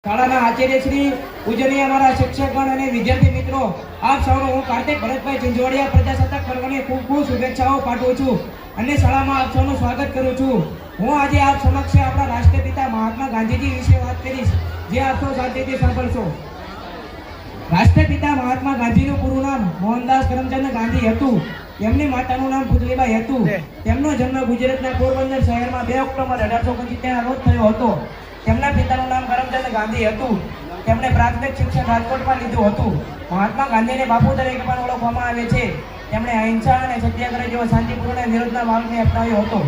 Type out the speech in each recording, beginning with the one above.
શાળાના આચાર્ય શ્રી પૂજનીય અમારા શિક્ષકગણ અને વિદ્યાર્થી મિત્રો, આપ સૌનો હું કાર્તિક ભરતભાઈ ઝંઝવાડિયા પ્રજાસત્તાક પર્વની ખૂબ ખૂબ શુભેચ્છાઓ પાઠવું છું અને શાળામાં આપ સૌનું સ્વાગત કરું છું। હું આજે આપ સમક્ષ આપણા રાષ્ટ્રપિતા મહાત્મા ગાંધીજી વિશે વાત કરીશ, જે આપ સૌ શાંતિથી સાંભળશો। રાષ્ટ્રપિતા મહાત્મા ગાંધીનું પૂરું નામ મોહનદાસ કરમચંદ ગાંધી હતું। તેમની માતાનું નામ પુતલીબાઈ હતું। તેમનો જન્મ ગુજરાતના પોરબંદર શહેરમાં 2 ઓક્ટોબર 1875 રોજ થયો હતો। તેમના પિતાનું નામ કરમચંદ ગાંધી હતું। તેમણે પ્રાથમિક શિક્ષણ રાજકોટમાં લીધું હતું। મહાત્મા ગાંધીને બાપુ તરીકે પણ ઓળખવામાં આવે છે। તેમણે અહિંસા અને સત્યાગ્રહ જેવા શાંતિપૂર્ણ વિરોધના માર્ગને અપનાવ્યો હતો।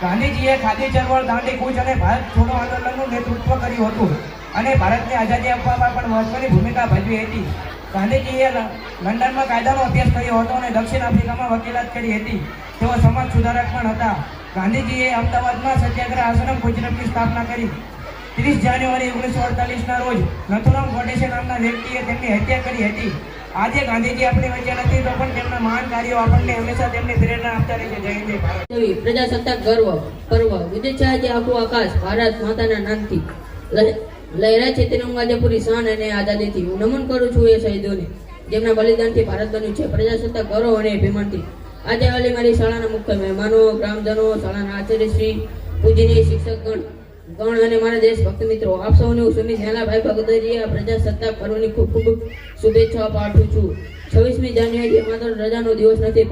ગાંધીજીએ ખાદી ચળવળ, દાંડી કૂચ અને ભારત છોડો આંદોલનનું નેતૃત્વ કર્યું હતું અને ભારતને આઝાદી આપવામાં પણ મહત્વની ભૂમિકા ભજવી હતી। ગાંધીજીએ લંડનમાં કાયદાનો અભ્યાસ કર્યો હતો અને દક્ષિણ આફ્રિકામાં વકીલાત કરી હતી। તેઓ સમાજ સુધારક પણ હતા। ગાંધીજીએ અમદાવાદમાં સત્યાગ્રહ આશ્રમ ગુજરાતની સ્થાપના કરી। 30 જાન્યુઆરી 1948ના રોજ નથુરામ ગોડસે નામના વ્યક્તિએ તેમની હત્યા કરી હતી। આજે ગાંધીજી આપણી વચ્ચે નથી તો પણ તેમના મહાન કાર્યો આપણને હંમેશા તેમની પ્રેરણા આપતા રહેશે। જય હિન્દ, જય ભારત। પ્રજાસત્તાક ગર્વ પર્વ વિદેશ આજે આખું આકાશ ભારત માતાના નામથી લહેરાય છે। તિરંગા જે પૂરી શાન અને આઝાદીથી હું નમન કરું છું એ શહીદોને, જેમના બલિદાનથી ભારત બન્યું છે। પ્રજાસત્તાક ગૌરવ અને અભિમાનથી આજે વાલી મારી શાળાના મુખ્ય મહેમાનો, ગ્રામજનો, શાળાના આચાર્યશ્રી, પૂજનીય શિક્ષકગણ અને મારા દેશભક્ત મિત્રો, આપ સૌને હું સુમિત ઝાલાભાઈ ભગદરિયા પ્રજાસત્તાક પર્વની ખૂબ ખૂબ શુભેચ્છાઓ પાઠવું છું। 26મી જાન્યુઆરી માત્ર રજાનો દિવસ નથી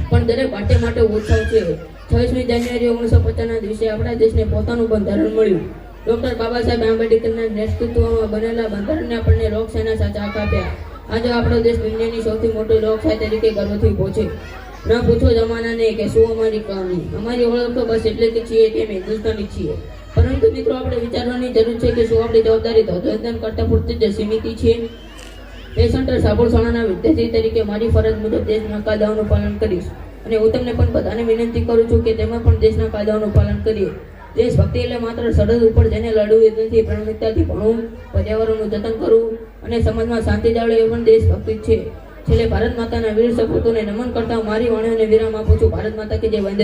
પણ દરેક ભારતીય માટે ઉત્સવ છે। 26મી જાન્યુઆરી 1950ના દિવસે આપણા દેશને પોતાનું બંધારણ મળ્યું। ડોક્ટર બાબા સાહેબ આંબેડકરના નેતૃત્વમાં બનેલા બંધારણને આપણને લોકશાહીના સાચા હક આપ્યા। આજે આપણો દેશ દુનિયાની સૌથી મોટી લોકશાહી તરીકે ગર્વથી પહોંચે। ન પૂછો જમાનાને કે શું અમારી કહાની, અમારી ઓળખ તો બસ એટલે કે છીએ તેમ હિન્દુસ્તાની છીએ। પરંતુ મિત્રો, આપણે વિચારવાની જરૂર છે કે શું આપણી જવાબદારી ધ્વજવંદન કરતા પૂરતી જ સીમિત છે? સેન્ટર સાબોળ શાળાના વિદ્યાર્થી તરીકે મારી ફરજ મુજબ દેશના કાયદાઓનું પાલન કરીશ અને હું તમને પણ બધાને વિનંતી કરું છું કે તેમાં પણ દેશના કાયદાઓનું પાલન કરીએ। દેશભક્તિ એટલે માત્ર સરહદ ઉપર જઈને લડવું નથી, પ્રામાણિકતાથી ભણવું, પર્યાવરણનું જતન કરવું અને સમાજમાં શાંતિ જાળવવી એ પણ દેશભક્તિ છે। છેલ્લે ભારત માતાના વીર સપૂતોને નમન કરતા મારી વાણીઓને વિરામ આપું છું। ભારત માતા કી જય। વંદે